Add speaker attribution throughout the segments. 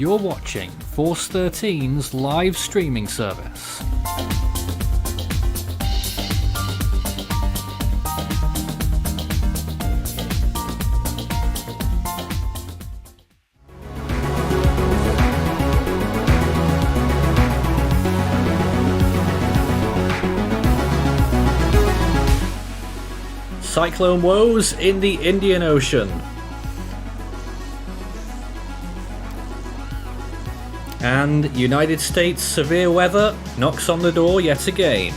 Speaker 1: You're watching Force 13's live streaming service. Cyclone woes in the Indian Ocean. And United States severe weather knocks on the door yet again.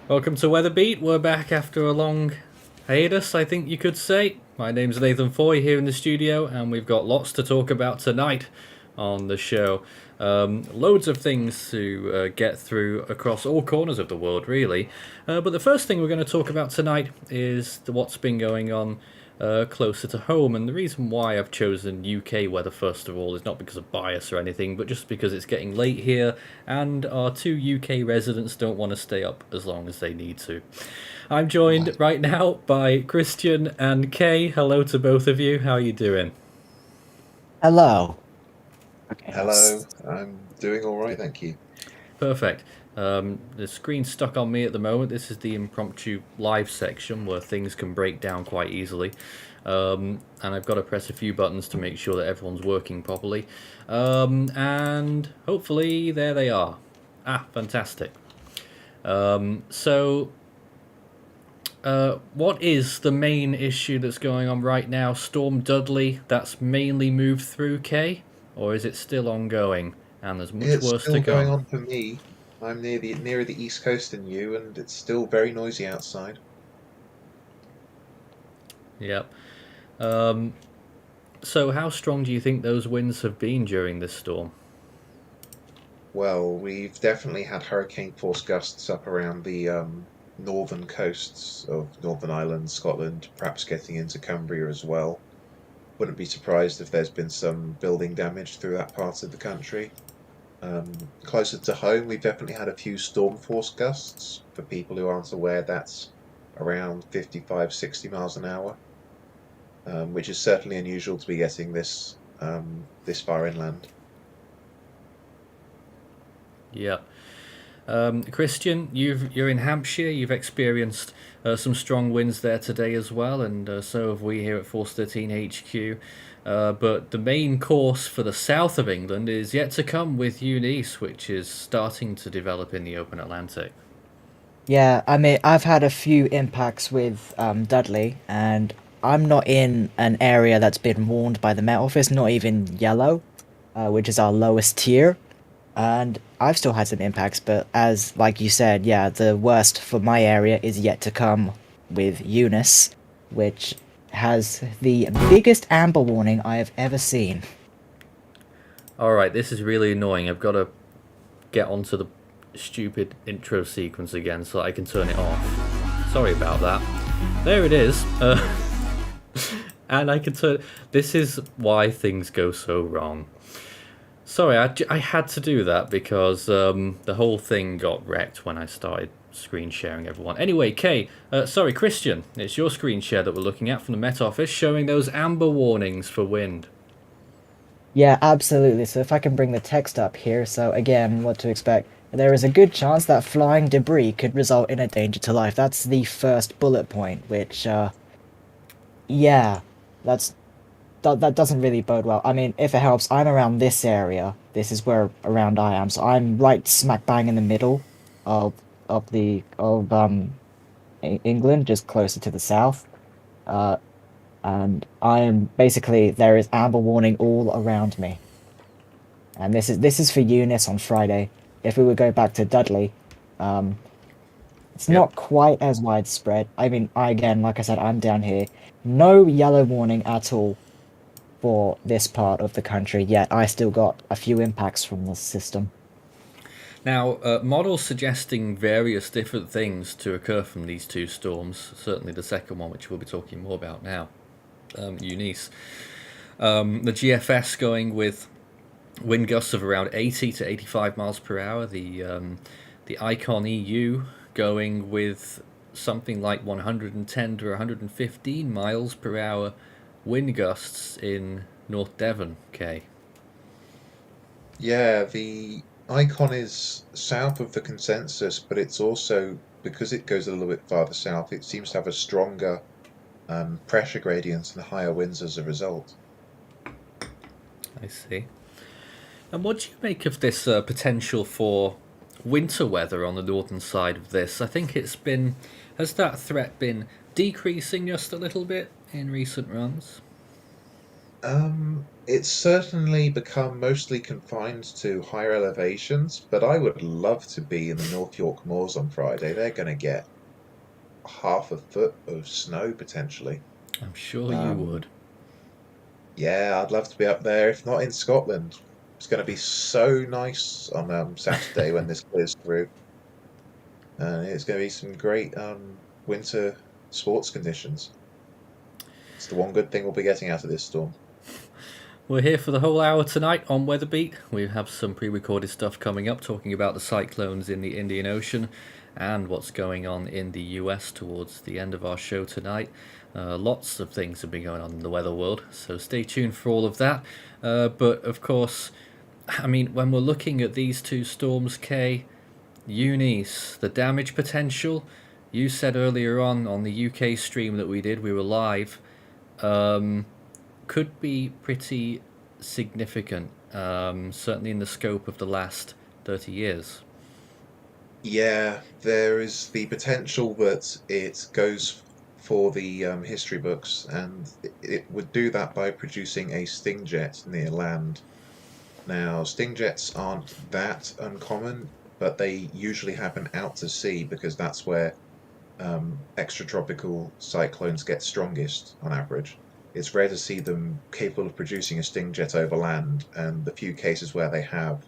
Speaker 1: Welcome to WeatherBeat. We're back after a long hiatus, I think you could say. My name's Nathan Foy here in the studio, and we've got lots to talk about tonight on the show. Loads of things to get through across all corners of the world, really. But the first thing we're going to talk about tonight is what's been going on closer to home. And the reason why I've chosen UK weather first of all is not because of bias or anything, but just because it's getting late here and our two UK residents don't want to stay up as long as they need to. I'm joined right now by Christian and Kay. Hello to both of you. How are you doing?
Speaker 2: Hello.
Speaker 3: Okay. Hello, I'm doing all right, thank you.
Speaker 1: Perfect. The screen's stuck on me at the moment. This is the impromptu live section where things can break down quite easily. And I've got to press a few buttons to make sure that everyone's working properly. And hopefully there they are. Ah, fantastic. So what is the main issue that's going on right now? Storm Dudley, that's mainly moved through, Kay? Or is it still ongoing? And there's much worse to come.
Speaker 3: It's still going on for me. I'm nearer the east coast than you, and it's still very noisy outside.
Speaker 1: Yep. So how strong do you think those winds have been during this storm?
Speaker 3: Well, we've definitely had hurricane force gusts up around the northern coasts of Northern Ireland, Scotland, perhaps getting into Cumbria as well. Wouldn't be surprised if there's been some building damage through that part of the country. Closer to home, we've definitely had a few storm force gusts. For people who aren't aware, that's around 55, 60 miles an hour, which is certainly unusual to be getting this far inland.
Speaker 1: Yeah. Christian, you're in Hampshire. You've experienced some strong winds there today as well, and so have we here at Force 13 HQ. But the main course for the south of England is yet to come with Eunice, which is starting to develop in the open Atlantic.
Speaker 2: Yeah, I mean, I've had a few impacts with Dudley, and I'm not in an area that's been warned by the Met Office, not even yellow, which is our lowest tier. And I've still had some impacts, but as, like you said, yeah, the worst for my area is yet to come with Eunice, which has the biggest amber warning I have ever seen.
Speaker 1: Alright, this is really annoying. I've got to get onto the stupid intro sequence again so I can turn it off. Sorry about that. There it is. And I can turn... This is why things go so wrong. Sorry, I had to do that because the whole thing got wrecked when I started screen sharing everyone. Anyway, Kay, sorry, Christian, it's your screen share that we're looking at from the Met Office showing those amber warnings for wind.
Speaker 2: Yeah, absolutely. So if I can bring the text up here, so again, what to expect. There is a good chance that flying debris could result in a danger to life. That's the first bullet point, which, yeah, that doesn't really bode well. I mean, if it helps, I'm around this area. This is where around I am, so I'm right smack bang in the middle of England, just closer to the south. And I am basically there is amber warning all around me. And this is for Eunice on Friday. If we would go back to Dudley, it's not quite as widespread. I mean, again, like I said, I'm down here. No yellow warning at all for this part of the country, yet I still got a few impacts from the system.
Speaker 1: Now, models suggesting various different things to occur from these two storms, certainly the second one, which we'll be talking more about now, Eunice. The GFS going with wind gusts of around 80 to 85 miles per hour, the Icon EU going with something like 110 to 115 miles per hour wind gusts in North Devon, Kay.
Speaker 3: Yeah, the icon is south of the consensus, but it's also, because it goes a little bit farther south, it seems to have a stronger pressure gradient and higher winds as a result.
Speaker 1: I see. And what do you make of this potential for winter weather on the northern side of this? I think has that threat been decreasing just a little bit in recent runs?
Speaker 3: It's certainly become mostly confined to higher elevations, but I would love to be in the North York Moors on Friday. They're going to get half a foot of snow potentially.
Speaker 1: I'm sure you
Speaker 3: Um,
Speaker 1: would.
Speaker 3: yeah, I'd love to be up there, if not in Scotland. It's going to be so nice on Saturday when this clears through. It's going to be some great winter sports conditions. It's the one good thing we'll be getting out of this storm.
Speaker 1: We're here for the whole hour tonight on WeatherBeat. We have some pre-recorded stuff coming up talking about the cyclones in the Indian Ocean and what's going on in the US towards the end of our show tonight. Lots of things have been going on in the weather world, so stay tuned for all of that. But of course, I mean, when we're looking at these two storms, Kay, Eunice, the damage potential, you said earlier on the UK stream that we did, we were live, could be pretty significant, certainly in the scope of the last 30 years.
Speaker 3: Yeah, there is the potential that it goes for the history books, and it would do that by producing a stingjet near land. Now, stingjets aren't that uncommon, but they usually happen out to sea because that's where extratropical cyclones get strongest on average. It's rare to see them capable of producing a stingjet over land, and the few cases where they have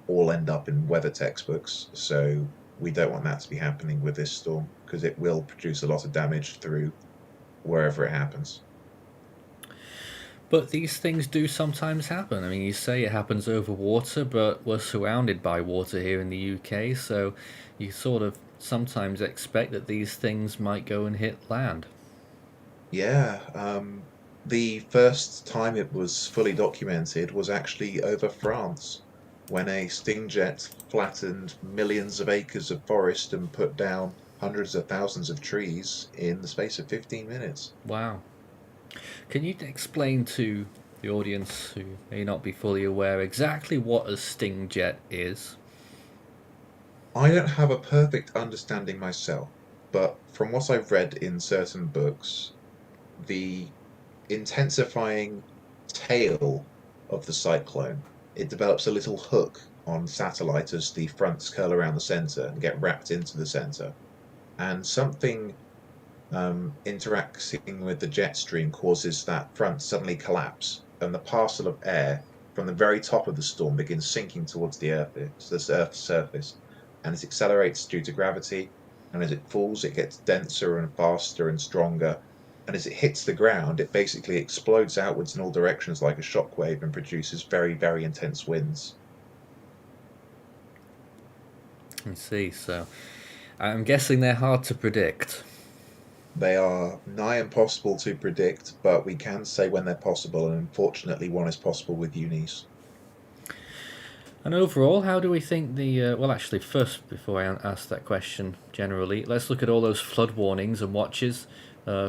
Speaker 3: all end up in weather textbooks. So we don't want that to be happening with this storm because it will produce a lot of damage through wherever it happens.
Speaker 1: But these things do sometimes happen. I mean, you say it happens over water, but we're surrounded by water here in the UK, so you sort of sometimes expect that these things might go and hit land.
Speaker 3: Yeah, the first time it was fully documented was actually over France, when a stingjet flattened millions of acres of forest and put down hundreds of thousands of trees in the space of 15 minutes.
Speaker 1: Wow. Can you explain to the audience who may not be fully aware exactly what a stingjet is?
Speaker 3: I don't have a perfect understanding myself, but from what I've read in certain books, the intensifying tail of the cyclone, it develops a little hook on satellite as the fronts curl around the center and get wrapped into the center. And something interacting with the jet stream causes that front suddenly collapse, and the parcel of air from the very top of the storm begins sinking towards the Earth's surface, and it accelerates due to gravity. And as it falls, it gets denser and faster and stronger. And as it hits the ground, it basically explodes outwards in all directions like a shockwave and produces very, very intense winds.
Speaker 1: I see, so I'm guessing they're hard to predict.
Speaker 3: They are nigh impossible to predict, but we can say when they're possible, and unfortunately, one is possible with Eunice.
Speaker 1: And overall, how do we think well, actually, first, before I ask that question generally, let's look at all those flood warnings and watches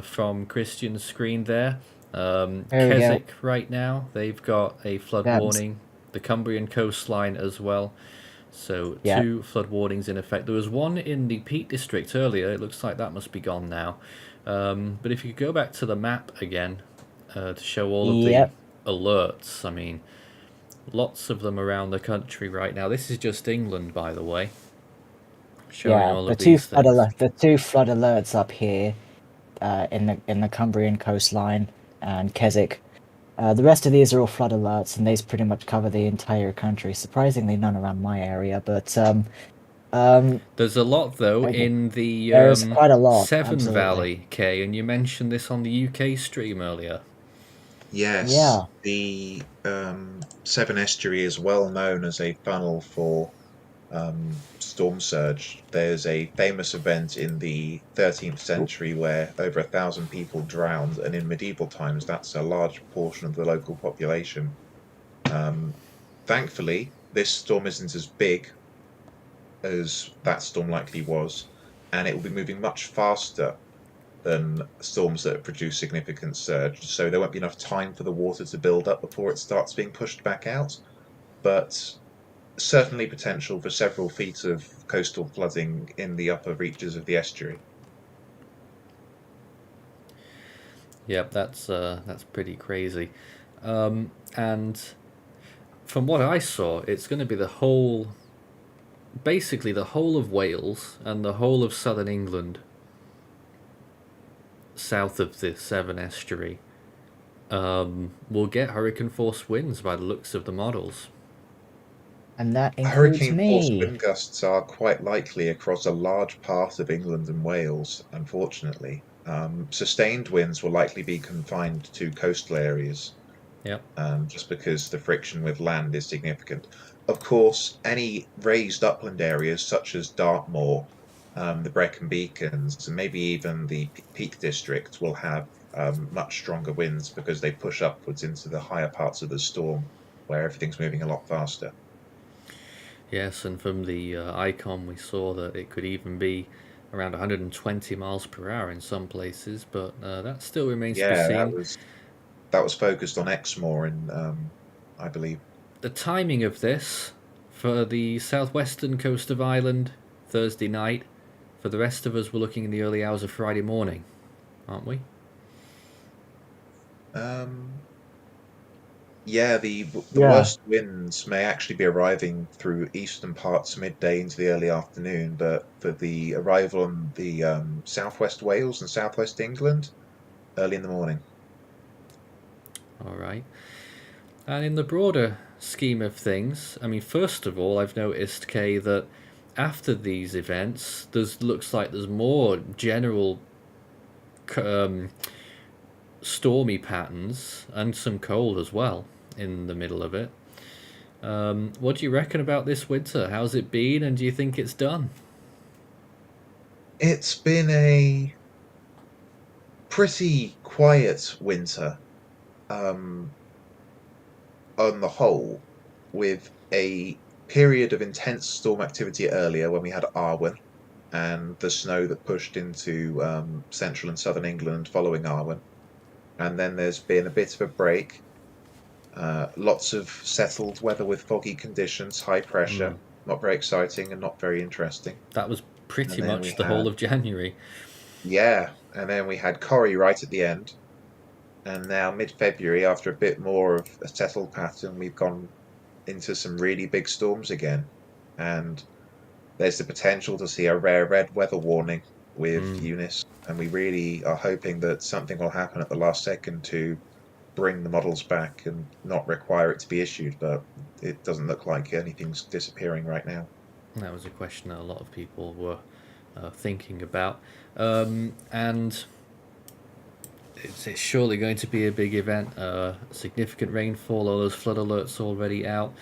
Speaker 1: from Christian's screen there.
Speaker 2: There we go.
Speaker 1: Keswick right now, they've got a flood
Speaker 2: That's-
Speaker 1: warning. The Cumbrian coastline as well. So
Speaker 2: Yeah.
Speaker 1: 2 flood warnings in effect. There was one in the Peak District earlier. It looks like that must be gone now. But if you go back to the map again to show all of
Speaker 2: Yep.
Speaker 1: the alerts, I mean, lots of them around the country right now. This is just England, by the way, showing
Speaker 2: Yeah,
Speaker 1: all
Speaker 2: the
Speaker 1: of
Speaker 2: two
Speaker 1: these
Speaker 2: flood
Speaker 1: things.
Speaker 2: the 2 flood alerts up here, in the Cumbrian coastline and Keswick. The rest of these are all flood alerts, and these pretty much cover the entire country. Surprisingly, none around my area, but
Speaker 1: There's a lot though
Speaker 2: okay.
Speaker 1: in the
Speaker 2: There is quite a lot,
Speaker 1: Severn
Speaker 2: absolutely.
Speaker 1: Valley, Kay, and you mentioned this on the UK stream earlier.
Speaker 3: Yes,
Speaker 2: Yeah.
Speaker 3: the Severn Estuary is well known as a funnel for storm surge. There's a famous event in the 13th century where over 1,000 people drowned, and in medieval times, that's a large portion of the local population. Um, Thankfully, this storm isn't as big as that storm likely was, and it will be moving much faster than storms that produce significant surge. So there won't be enough time for the water to build up before it starts being pushed back out. But certainly potential for several feet of coastal flooding in the upper reaches of the estuary.
Speaker 1: Yep, that's pretty crazy. And from what I saw, it's going to be basically the whole of Wales and the whole of southern England, south of the Severn estuary, will get hurricane force winds by the looks of the models.
Speaker 2: And that includes
Speaker 3: Hurricane force
Speaker 2: me.
Speaker 3: wind gusts are quite likely across a large part of England and Wales, unfortunately. Sustained winds will likely be confined to coastal areas,
Speaker 1: Yep.
Speaker 3: just because the friction with land is significant. Of course, any raised upland areas such as Dartmoor, the Brecon Beacons, and maybe even the Peak District will have much stronger winds because they push upwards into the higher parts of the storm where everything's moving a lot faster.
Speaker 1: Yes, and from the icon we saw that it could even be around 120 miles per hour in some places, but that still remains to be
Speaker 3: Yeah,
Speaker 1: seen.
Speaker 3: that was focused on Exmoor, in I believe.
Speaker 1: The timing of this for the southwestern coast of Ireland, Thursday night. For the rest of us, we're looking in the early hours of Friday morning, aren't we?
Speaker 3: Um, yeah, the
Speaker 2: Yeah.
Speaker 3: worst winds may actually be arriving through eastern parts midday into the early afternoon, but for the arrival on the southwest Wales and southwest England, early in the morning.
Speaker 1: All right. And in the broader scheme of things, I mean, first of all, I've noticed, Kay, that after these events, looks like there's more general um, stormy patterns and some cold as well in the middle of it. What do you reckon about this winter? How's it been, and do you think it's done?
Speaker 3: It's been a pretty quiet winter, um, on the whole, with a period of intense storm activity earlier when we had Arwen and the snow that pushed into central and southern England following Arwen. And then there's been a bit of a break. Lots of settled weather with foggy conditions, high pressure,
Speaker 1: Mm,
Speaker 3: not very exciting and not very interesting.
Speaker 1: that was pretty
Speaker 3: And then we
Speaker 1: much the
Speaker 3: had,
Speaker 1: whole of January.
Speaker 3: yeah, and then we had Corrie right at the end. And now, mid-February, after a bit more of a settled pattern, we've gone into some really big storms again. And there's the potential to see a rare red weather warning with
Speaker 1: Mm.
Speaker 3: Eunice. And we really are hoping that something will happen at the last second to bring the models back and not require it to be issued. But it doesn't look like anything's disappearing right now.
Speaker 1: That was a question that a lot of people were thinking about. And it's surely going to be a big event. Significant rainfall, all those flood alerts already out.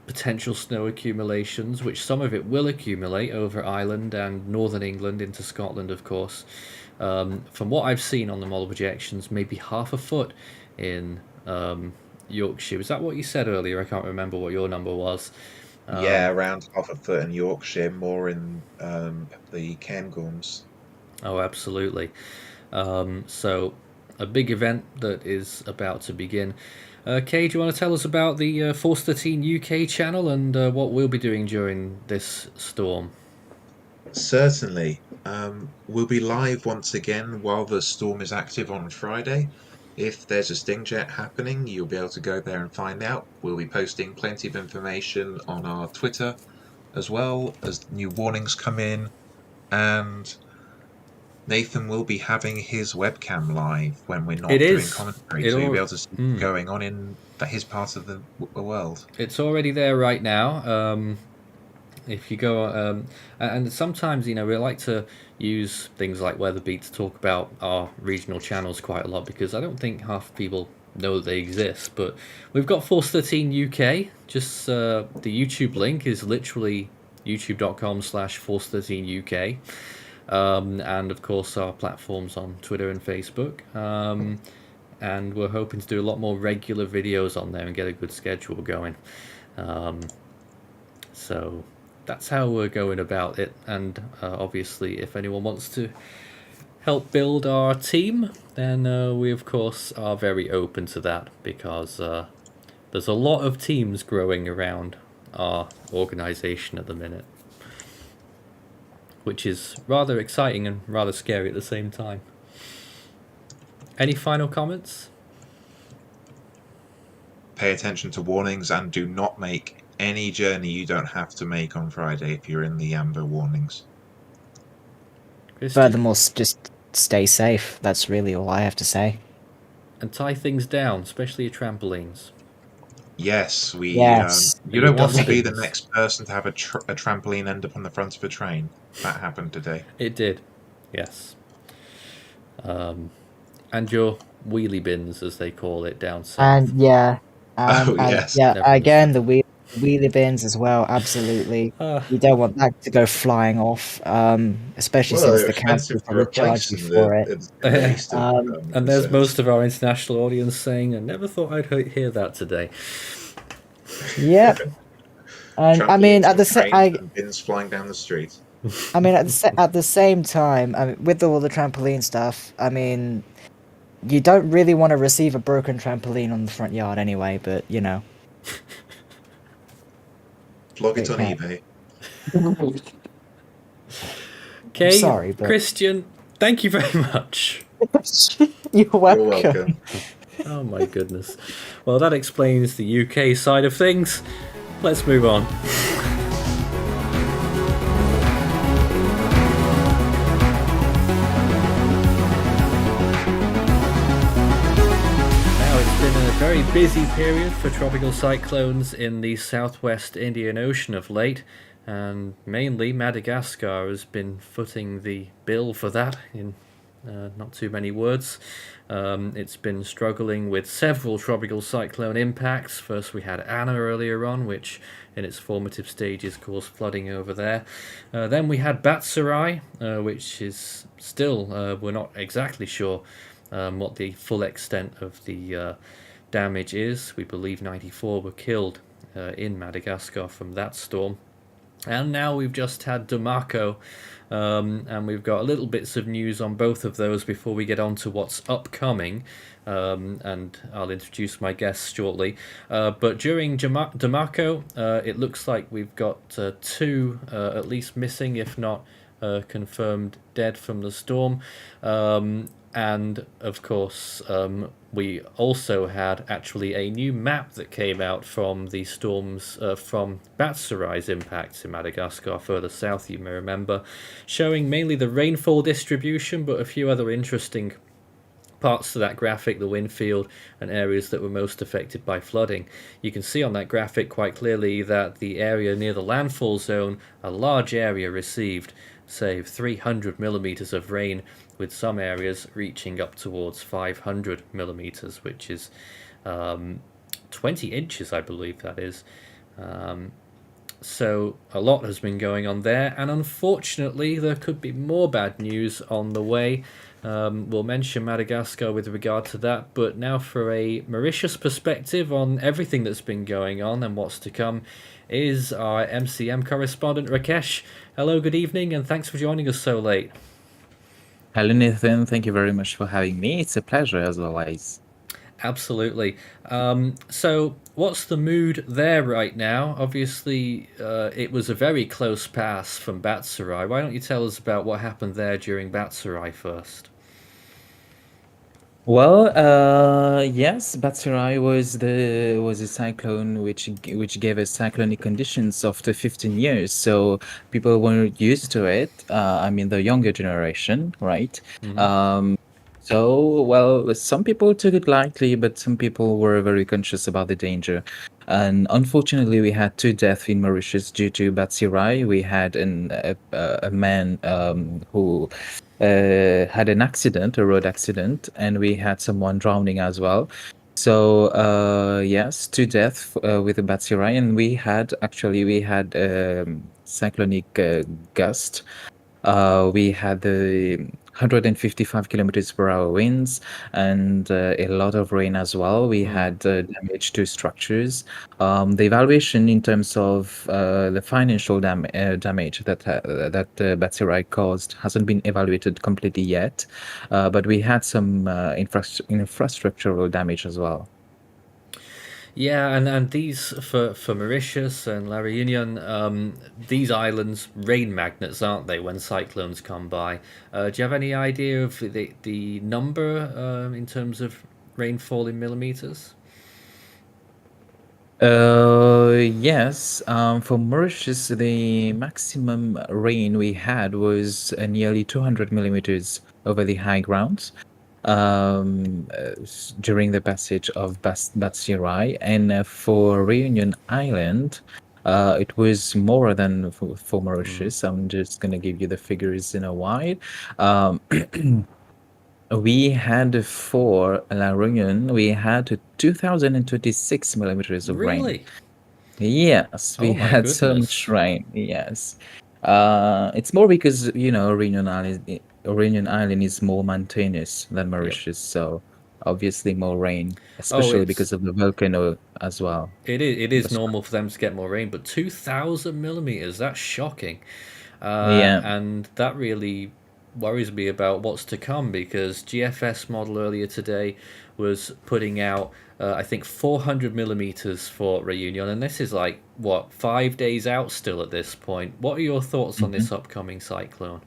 Speaker 1: Potential snow accumulations, which some of it will accumulate over Ireland and northern England into Scotland, of course. From what I've seen on the model projections, maybe half a foot in Yorkshire. Is that what you said earlier? I can't remember what your number was.
Speaker 3: Yeah,
Speaker 1: Um,
Speaker 3: around half a foot in Yorkshire, more in the Cairngorms.
Speaker 1: oh, absolutely. So, a big event that is about to begin. Kay, do you want to tell us about the Force 13 UK channel and what we'll be doing during this storm?
Speaker 3: Certainly. We'll be live once again while the storm is active on Friday. If there's a sting jet happening, you'll be able to go there and find out. We'll be posting plenty of information on our Twitter as well as new warnings come in. And Nathan will be having his webcam live when we're
Speaker 1: It
Speaker 3: not doing
Speaker 1: is.
Speaker 3: commentary,
Speaker 1: It
Speaker 3: so you'll be
Speaker 1: all.
Speaker 3: able to see what's going on in his part of the world.
Speaker 1: It's already there right now. If you go, and sometimes we like to use things like WeatherBeat to talk about our regional channels quite a lot because I don't think half people know that they exist. But we've got Force 13 UK. Just the YouTube link is literally youtube.com/Force13UK. And of course our platforms on Twitter and Facebook. And we're hoping to do a lot more regular videos on there and get a good schedule going. So that's how we're going about it. And obviously, if anyone wants to help build our team, then we of course are very open to that, because there's a lot of teams growing around our organization at the minute, which is rather exciting and rather scary at the same time. Any final comments?
Speaker 3: Pay attention to warnings and do not make any journey you don't have to make on Friday if you're in the amber warnings.
Speaker 1: Christian?
Speaker 2: Furthermore, just stay safe. That's really all I have to say.
Speaker 1: And tie things down, especially your trampolines.
Speaker 3: Yes,
Speaker 2: Yes.
Speaker 3: you don't want to be the
Speaker 1: Dustbins.
Speaker 3: next person to have a trampoline end up on the front of a train. That happened today.
Speaker 1: It did, yes. And your wheelie bins, as they call it down south.
Speaker 2: And yeah,
Speaker 3: Oh, yes.
Speaker 2: yeah.
Speaker 1: Never
Speaker 2: Again, the wheelie bins as well. Absolutely, you don't want that to go flying off. Especially
Speaker 3: Well,
Speaker 2: since
Speaker 3: they're
Speaker 2: the council
Speaker 3: expensive to
Speaker 2: probably charge
Speaker 3: replace
Speaker 2: you
Speaker 3: and
Speaker 2: for it.
Speaker 3: it's waste of,
Speaker 1: And there's
Speaker 3: research.
Speaker 1: most of our international audience saying, I never thought I'd hear that today.
Speaker 2: Yep. And I mean,
Speaker 3: Trampolines
Speaker 2: at the
Speaker 3: and
Speaker 2: same,
Speaker 3: trains and bins flying down the street.
Speaker 2: I mean, at the same time, I mean, with all the trampoline stuff, I mean, you don't really want to receive a broken trampoline on the front yard anyway. But you know,
Speaker 3: Flog it on
Speaker 2: Okay.
Speaker 3: eBay.
Speaker 1: Okay,
Speaker 2: sorry, but-
Speaker 1: Christian, thank you very much.
Speaker 2: you're welcome.
Speaker 3: You're welcome.
Speaker 1: Oh my goodness. Well, that explains the UK side of things. Let's move on. Now, it's been a very busy period for tropical cyclones in the southwest Indian Ocean of late, and mainly Madagascar has been footing the bill for that in not too many words. It's been struggling with several tropical cyclone impacts. First we had Anna earlier on, which in its formative stages caused flooding over there. Then we had Batsarai, which is still, we're not exactly sure what the full extent of the damage is. We believe 94 were killed in Madagascar from that storm. And now we've just had Dumako, and we've got little bits of news on both of those before we get on to what's upcoming, and I'll introduce my guests shortly. But during Dumako, it looks like we've got two at least missing, if not confirmed dead from the storm. And of course, we also had actually a new map that came out from the storms from Batsarai's impacts in Madagascar, further south, you may remember, showing mainly the rainfall distribution, but a few other interesting parts to that graphic, the wind field and areas that were most affected by flooding. You can see on that graphic quite clearly that the area near the landfall zone, a large area received, say, 300 millimeters of rain, with some areas reaching up towards 500 millimeters, which is 20 inches, I believe that is. So a lot has been going on there, and unfortunately there could be more bad news on the way. We'll mention Madagascar with regard to that, but now for a Mauritius perspective on everything that's been going on and what's to come is our MCM correspondent Rakesh. Hello, good evening, and thanks for joining us so late.
Speaker 4: Hello, Nathan. Thank you very much for having me. It's a pleasure, as always.
Speaker 1: Absolutely. So what's the mood there right now? Obviously, it was a very close pass from Batsarai. Why don't you tell us about what happened there during Batsarai first?
Speaker 4: Well, yes, Batsarai was a cyclone which gave us cyclonic conditions after 15 years. So people weren't used to it. I mean, the younger generation, right? So, well, some people took it lightly, but some people were very conscious about the danger. And unfortunately, we had two deaths in Mauritius due to Batsarai. We had a man who had an accident, a road accident, and we had someone drowning as well. So yes, two deaths with the Batsarai, and we had cyclonic gust. We had the 155 kilometers per hour winds and a lot of rain as well. We had damage to structures. The evaluation in terms of the financial damage that Batsirai caused hasn't been evaluated completely yet, but we had some infrastructural damage as well.
Speaker 1: Yeah, and these for Mauritius and La Réunion, these islands rain magnets, aren't they? When cyclones come by, do you have any idea of the number in terms of rainfall in millimeters?
Speaker 4: Yes. For Mauritius, the maximum rain we had was nearly 200 millimeters over the high grounds during the passage of Batsirai, and for Reunion Island, it was more than for Mauritius. I'm just gonna give you the figures in a while. Um, we had for La Réunion, we had 2,026 millimeters of rain.
Speaker 1: Really?
Speaker 4: Yes, we
Speaker 1: Oh my
Speaker 4: had so much
Speaker 1: goodness.
Speaker 4: rain. Yes, it's more because Reunion Island is more mountainous than
Speaker 1: Yep.
Speaker 4: Mauritius, so obviously more rain,
Speaker 1: Oh,
Speaker 4: especially because of the volcano as well.
Speaker 1: it is
Speaker 4: That's
Speaker 1: normal for them to get more rain, but 2,000 millimeters, that's shocking.
Speaker 4: Yeah.
Speaker 1: And that really worries me about what's to come because GFS model earlier today was putting out, I think, 400 millimeters for Reunion, and this is like, what, 5 days out still at this point. What are your thoughts on
Speaker 4: Mhm.
Speaker 1: this upcoming cyclone?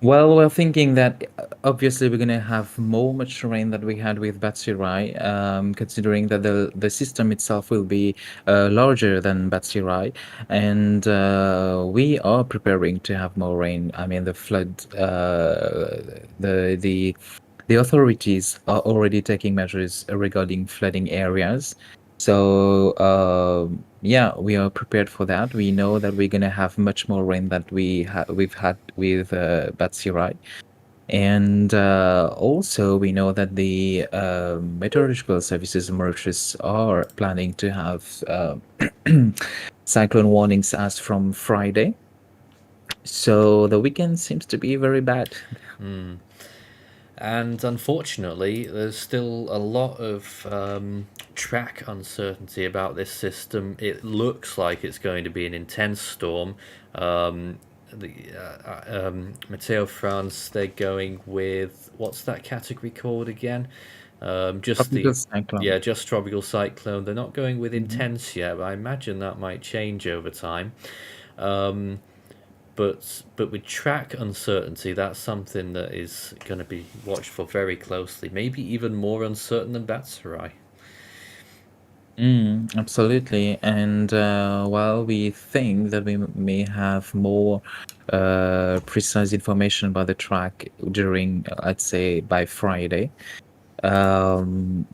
Speaker 4: Well, we're thinking that obviously we're gonna have more much rain than we had with Batsirai, considering that the system itself will be larger than Batsirai, and we are preparing to have more rain. I mean, the flood, the authorities are already taking measures regarding flooding areas. So yeah, we are prepared for that. We know that we're gonna have much more rain than we've had with Batsirai, and also we know that the meteorological services in Mauritius are planning to have cyclone warnings as from Friday. So the weekend seems to be very bad.
Speaker 1: And unfortunately, there's still a lot of track uncertainty about this system. It looks like it's going to be an intense storm. Meteo France, they're going with, what's that category called again? Just
Speaker 4: Tropical
Speaker 1: the
Speaker 4: cyclone.
Speaker 1: Yeah, just tropical cyclone. They're not going with
Speaker 4: Mhm.
Speaker 1: intense yet, but I imagine that might change over time. Um, but with track uncertainty, that's something that is going to be watched for very closely. Maybe even more uncertain than Batsarai.
Speaker 4: Absolutely. And while we think that we may have more precise information about the track during, let's say, by Friday, um,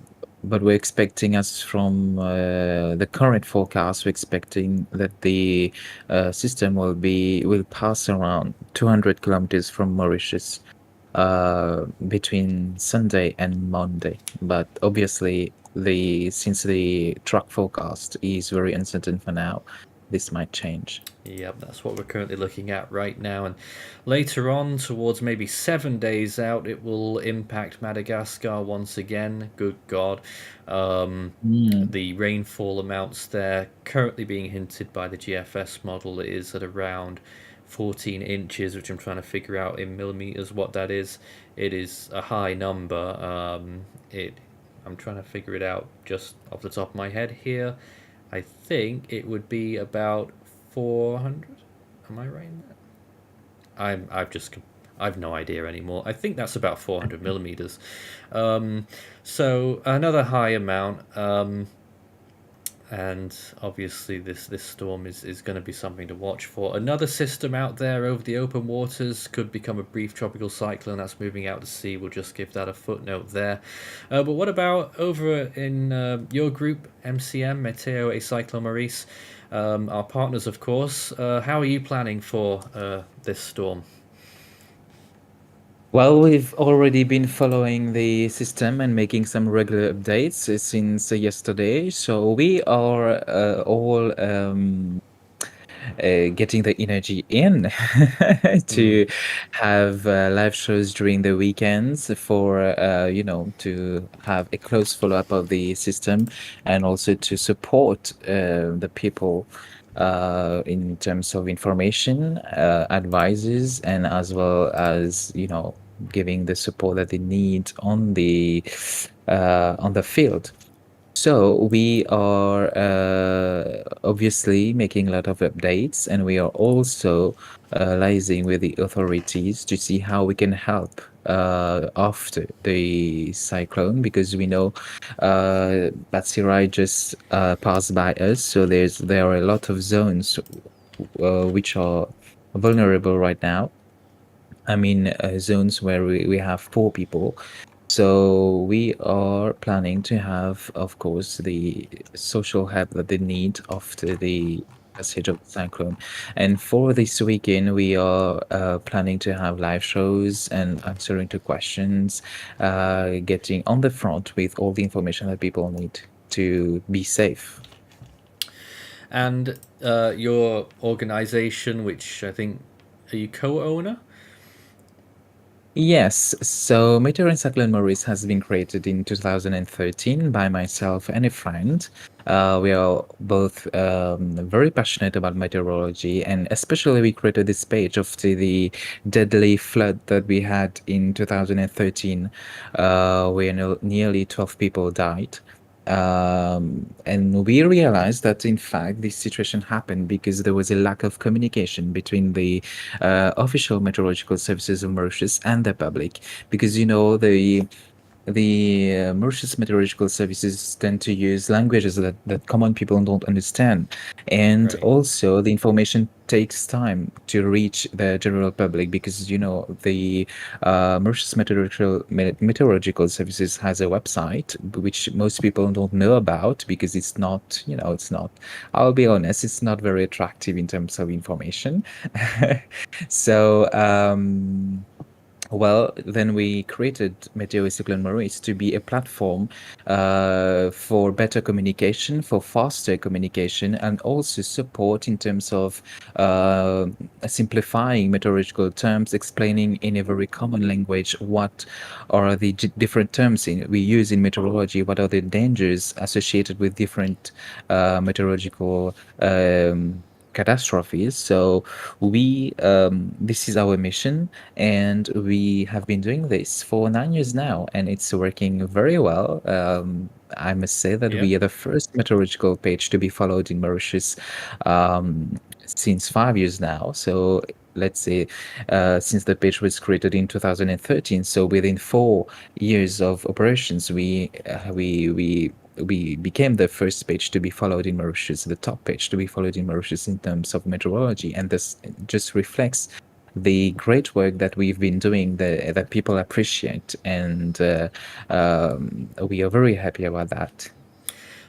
Speaker 4: but we're expecting, as from the current forecast, we're expecting that the system will pass around 200 kilometers from Mauritius between Sunday and Monday. But obviously, since the track forecast is very uncertain for now, this might change.
Speaker 1: Yep, that's what we're currently looking at right now. And later on, towards maybe 7 days out, it will impact Madagascar once again. Good God.
Speaker 4: Mm.
Speaker 1: The rainfall amounts there currently being hinted by the GFS model is at around 14 inches, which I'm trying to figure out in millimeters what that is. It is a high number. I'm trying to figure it out just off the top of my head here. I think it would be about 400. Am I right in that? I've no idea anymore. I think that's about 400 millimeters. So another high amount. And obviously this storm is going to be something to watch for. Another system out there over the open waters could become a brief tropical cyclone that's moving out to sea. We'll just give that a footnote there. But what about over in your group, MCM, Meteo et Cyclone Maurice, our partners, of course. How are you planning for this storm?
Speaker 4: Well, we've already been following the system and making some regular updates since yesterday. So we are all getting the energy in to have live shows during the weekends for to have a close follow up of the system, and also to support the people in terms of information, advices, and as well as giving the support that they need on the field. So we are obviously making a lot of updates, and we are also liaising with the authorities to see how we can help after the cyclone, because we know Batsirai just passed by us, so there are a lot of zones which are vulnerable right now. I mean, zones where we have poor people. So we are planning to have, of course, the social help that they need after the passage of the cyclone. And for this weekend, we are planning to have live shows and answering to questions, getting on the front with all the information that people need to be safe.
Speaker 1: And your organization, which I think, are you co-owner?
Speaker 4: Yes, so Meteor and Cyclone Maurice has been created in 2013 by myself and a friend. We are both very passionate about meteorology, and especially we created this page after the deadly flood that we had in 2013, where nearly 12 people died. And we realized that in fact this situation happened because there was a lack of communication between the official meteorological services of Mauritius and the public, because the Mauritius meteorological services tend to use languages that common people don't understand, and
Speaker 1: Right.
Speaker 4: also the information takes time to reach the general public, because the Mauritius meteorological services has a website which most people don't know about, because it's not, I'll be honest, it's not very attractive in terms of information. So well, then we created Meteo Cyclone Maurice to be a platform for better communication, for faster communication, and also support in terms of simplifying meteorological terms, explaining in a very common language what are the different terms we use in meteorology, what are the dangers associated with different meteorological catastrophes. So we this is our mission, and we have been doing this for 9 years now, and it's working very well. I must say that
Speaker 1: Yeah.
Speaker 4: we are the first meteorological page to be followed in Mauritius since 5 years now. So let's say since the page was created in 2013, so within 4 years of operations, we became the first page to be followed in Mauritius, the top page to be followed in Mauritius in terms of meteorology, and this just reflects the great work that we've been doing, that people appreciate, and we are very happy about that.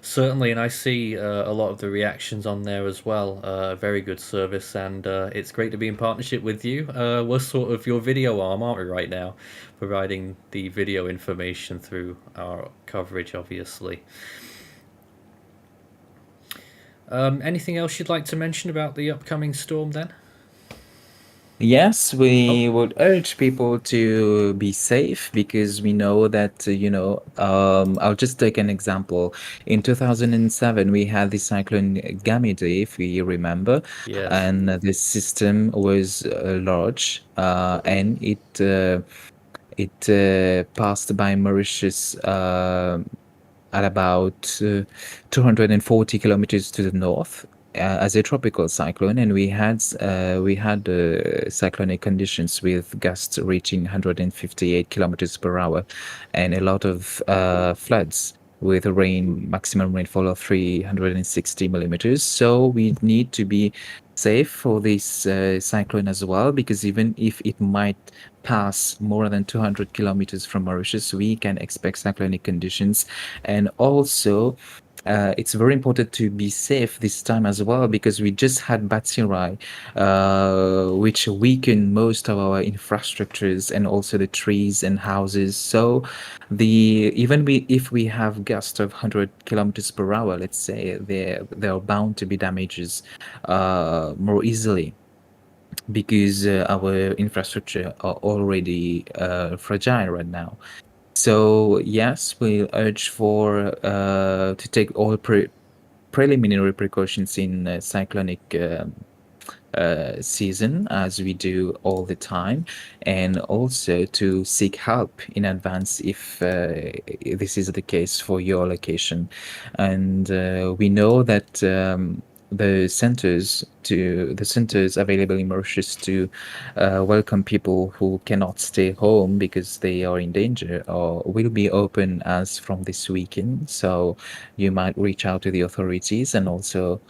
Speaker 1: Certainly, and I see a lot of the reactions on there as well. Very good service, and it's great to be in partnership with you. We're sort of your video arm, aren't we, right now? Providing the video information through our coverage, obviously. Anything else you'd like to mention about the upcoming storm then?
Speaker 4: Yes, we would urge people to be safe, because we know that, I'll just take an example. In 2007, we had the cyclone Gamide, if we remember,
Speaker 1: Yes.
Speaker 4: and the system was large, and it passed by Mauritius at about 240 kilometers to the north as a tropical cyclone, and we had cyclonic conditions with gusts reaching 158 kilometers per hour, and a lot of floods with a maximum rainfall of 360 millimeters. So we need to be safe for this cyclone as well, because even if it might pass more than 200 kilometers from Mauritius, we can expect cyclonic conditions. And also it's very important to be safe this time as well, because we just had Batsirai, which weakened most of our infrastructures and also the trees and houses. So, if we have gusts of 100 kilometers per hour, let's say, there are bound to be damages more easily, because our infrastructure are already fragile right now. So yes, we urge for to take all preliminary precautions in cyclonic season, as we do all the time, and also to seek help in advance if this is the case for your location. And we know that the centers available in Mauritius to welcome people who cannot stay home because they are in danger, or will be open as from this weekend. So you might reach out to the authorities and also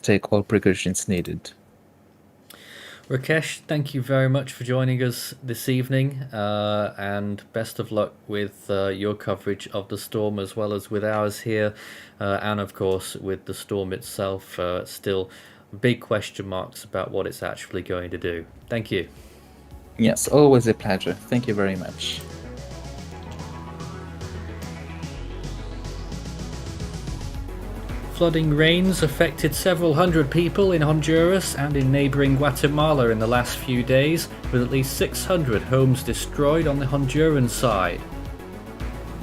Speaker 4: take all precautions needed.
Speaker 1: Rakesh, thank you very much for joining us this evening, and best of luck with your coverage of the storm as well as with ours here, and of course with the storm itself. Still big question marks about what it's actually going to do. Thank you.
Speaker 4: Yes, always a pleasure. Thank you very much.
Speaker 1: Flooding rains affected several hundred people in Honduras and in neighbouring Guatemala in the last few days, with at least 600 homes destroyed on the Honduran side.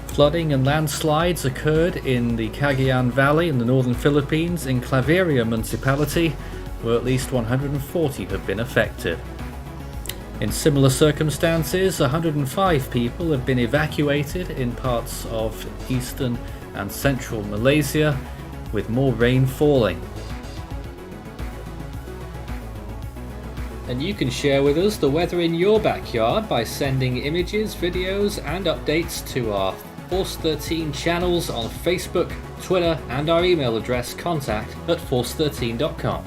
Speaker 1: Flooding and landslides occurred in the Cagayan Valley in the northern Philippines in Claveria municipality, where at least 140 have been affected. In similar circumstances, 105 people have been evacuated in parts of eastern and central Malaysia, with more rain falling. And you can share with us the weather in your backyard by sending images, videos and updates to our Force 13 channels on Facebook, Twitter and our email address contact@force13.com.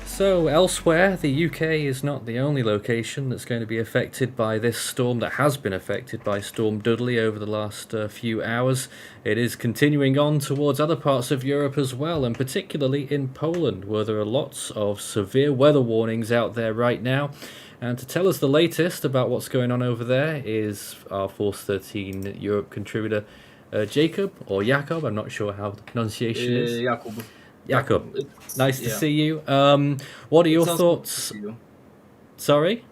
Speaker 1: So elsewhere, the UK is not the only location that's going to be affected by this storm, that has been affected by Storm Dudley over the last few hours. It is continuing on towards other parts of Europe as well, and particularly in Poland, where there are lots of severe weather warnings out there right now. And to tell us the latest about what's going on over there is our Force 13 Europe contributor, Jacob, or Jakob, I'm not sure how the pronunciation is.
Speaker 5: Jakub.
Speaker 1: Jakob, nice to
Speaker 5: yeah.
Speaker 1: see you. What are your
Speaker 5: It's also good to
Speaker 1: thoughts?
Speaker 5: see you.
Speaker 1: Sorry?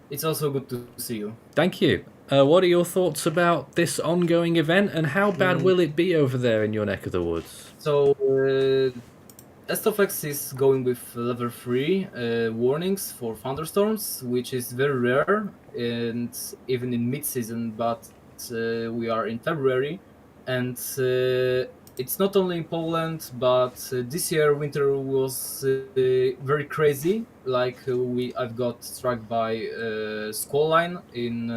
Speaker 5: It's also good to see you.
Speaker 1: Thank you. What are your thoughts about this ongoing event, and how bad will it be over there in your neck of the woods?
Speaker 5: So, SFX is going with level 3 warnings for thunderstorms, which is very rare, and even in mid-season, but we are in February, and it's not only in Poland, but this year winter was very crazy. Like I've got struck by squall line on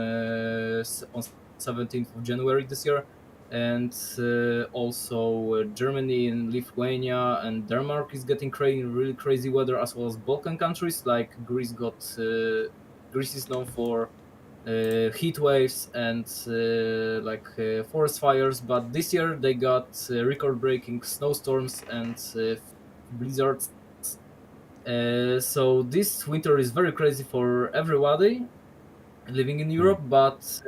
Speaker 5: 17th of January this year, and also Germany and Lithuania and Denmark is getting really crazy weather, as well as Balkan countries like Greece. Greece is known for heat waves and forest fires, but this year they got record-breaking snowstorms and blizzards. So this winter is very crazy for everybody living in Europe, but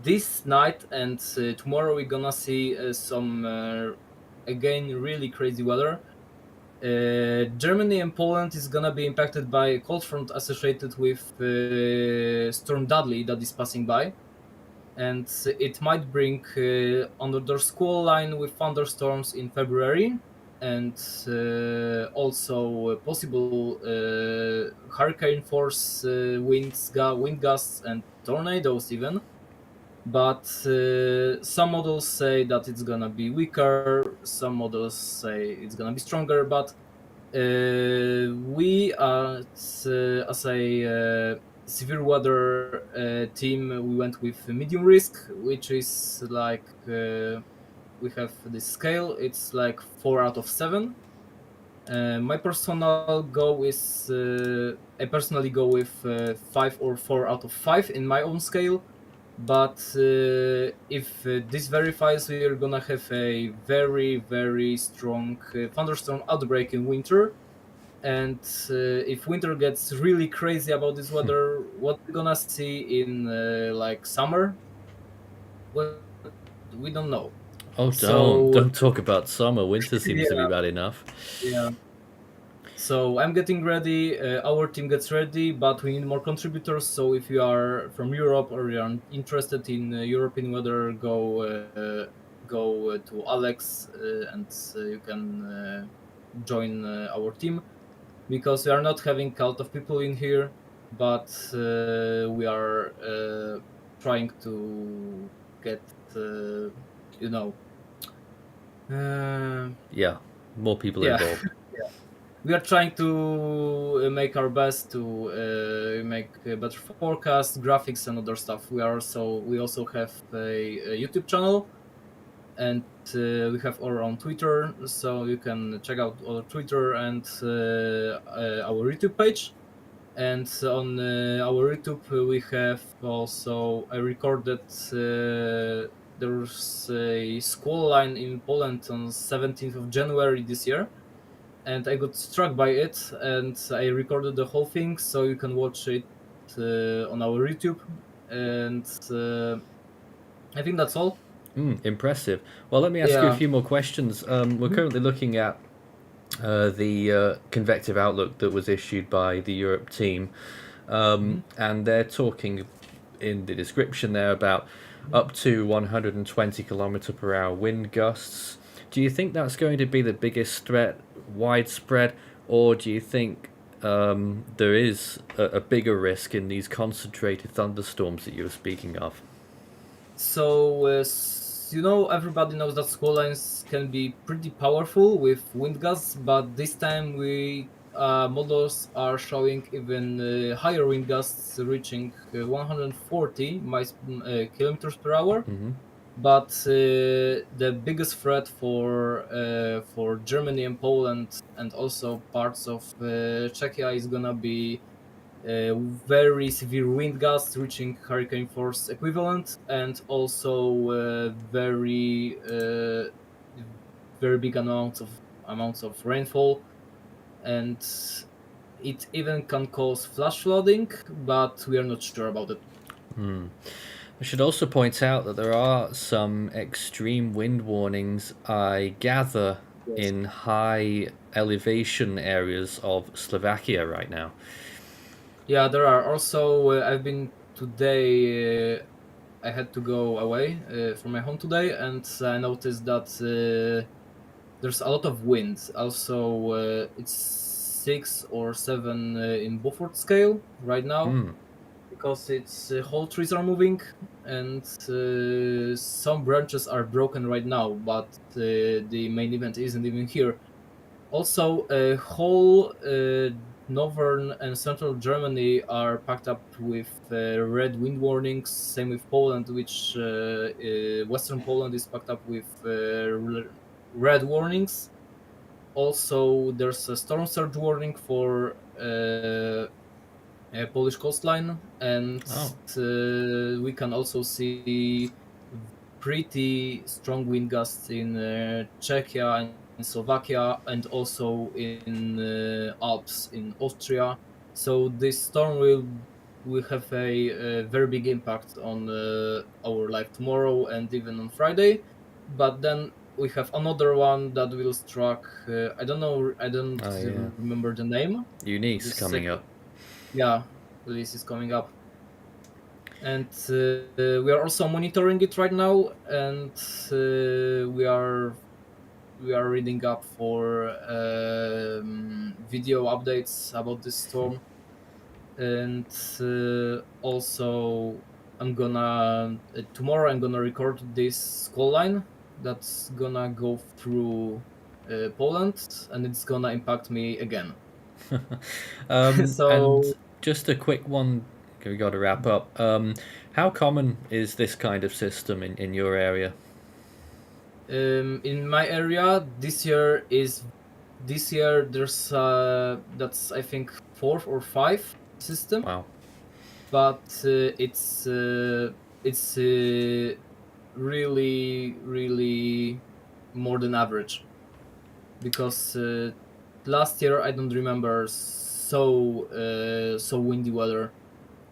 Speaker 5: this night and tomorrow we're gonna see some again really crazy weather. Germany and Poland is gonna be impacted by a cold front associated with Storm Dudley that is passing by, and it might bring under the squall line with thunderstorms in February, and also possible hurricane force wind gusts and tornadoes even. But some models say that it's gonna be weaker, some models say it's gonna be stronger, but we as a severe weather team, we went with medium risk, which is like we have this scale, it's like 4 out of 7. My personal goal is I personally go with 5 or 4 out of 5 in my own scale. But if this verifies, we are gonna have a very strong thunderstorm outbreak in winter. And if winter gets really crazy about this weather, what we're gonna see in like summer, what we don't know.
Speaker 1: Oh,
Speaker 5: So
Speaker 1: don't talk about summer. Winter seems to be
Speaker 5: yeah,
Speaker 1: bad enough.
Speaker 5: yeah. So I'm getting ready. Our team gets ready, but we need more contributors. So if you are from Europe or you are interested in European weather, go to Alex and you can join our team, because we are not having a lot of people in here, but we are trying to get uh, you know uh,
Speaker 1: Yeah, more people
Speaker 5: yeah.
Speaker 1: involved.
Speaker 5: We are trying to make our best to make a better forecast, graphics, and other stuff. We also have a YouTube channel, and we have our own Twitter, so you can check out our Twitter and our YouTube page. And on our YouTube, we have also I recorded. There's a school line in Poland on 17th of January this year, and I got struck by it, and I recorded the whole thing, so you can watch it on our YouTube. And I think that's all.
Speaker 1: Impressive. Well, let me ask you a
Speaker 5: Yeah.
Speaker 1: few more questions. We're
Speaker 5: Mhm.
Speaker 1: currently looking at the Convective Outlook that was issued by the Europe team,
Speaker 5: Mhm.
Speaker 1: and they're talking in the description there about up to 120 kilometer per hour wind gusts. Do you think that's going to be the biggest threat, widespread, or do you think there is a bigger risk in these concentrated thunderstorms that you were speaking of?
Speaker 5: So, everybody knows that squall lines can be pretty powerful with wind gusts, but this time models are showing even higher wind gusts, reaching 140 kilometers per hour.
Speaker 1: Hmm.
Speaker 5: But the biggest threat for Germany and Poland and also parts of Czechia is gonna be very severe wind gusts reaching hurricane force equivalent, and also very big amounts of rainfall, and it even can cause flash flooding, but we are not sure about it.
Speaker 1: I should also point out that there are some extreme wind warnings, I gather,
Speaker 5: Yes.
Speaker 1: in high elevation areas of Slovakia right now.
Speaker 5: Yeah, there are also. I've been today. I had to go away from my home today, and I noticed that there's a lot of wind. Also, it's 6 or 7 in Beaufort scale right now,
Speaker 1: Hmm.
Speaker 5: because it's whole trees are moving, and some branches are broken right now. But the main event isn't even here. Also, whole northern and central Germany are packed up with red wind warnings. Same with Poland, which western Poland is packed up with red warnings. Also, there's a storm surge warning for Polish coastline, and
Speaker 1: Oh.
Speaker 5: we can also see pretty strong wind gusts in Czechia and in Slovakia, and also in Alps in Austria. So this storm will have a very big impact on our life tomorrow and even on Friday. But then we have another one that will struck. I don't know. I don't
Speaker 1: Oh, yeah.
Speaker 5: remember the name.
Speaker 1: Eunice
Speaker 5: This
Speaker 1: coming up.
Speaker 5: yeah, this is coming up, and we are also monitoring it right now, and we are reading up for video updates about this storm, and also I'm gonna record this call line that's gonna go through Poland, and it's gonna impact me again.
Speaker 1: And
Speaker 5: So
Speaker 1: just a quick one, we got to wrap up. How common is this kind of system in your area?
Speaker 5: in my area this year is this year there's that's I think 4th or 5th system,
Speaker 1: Wow.
Speaker 5: but it's really more than average, because last year I don't remember so windy weather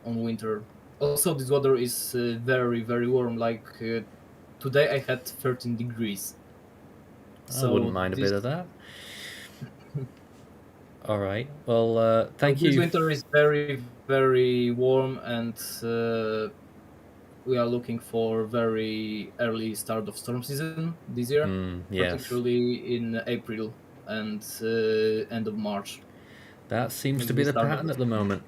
Speaker 5: on winter. Also, this weather is very warm. Like today I had 13 degrees.
Speaker 1: I wouldn't mind a bit of that. All right. Well, thank
Speaker 5: this
Speaker 1: you.
Speaker 5: winter is very warm, and we are looking for very early start of storm season this year,
Speaker 1: Yes.
Speaker 5: particularly in April and end of March.
Speaker 1: That seems to
Speaker 5: Maybe
Speaker 1: be the
Speaker 5: start of
Speaker 1: pattern
Speaker 5: the
Speaker 1: at the moment.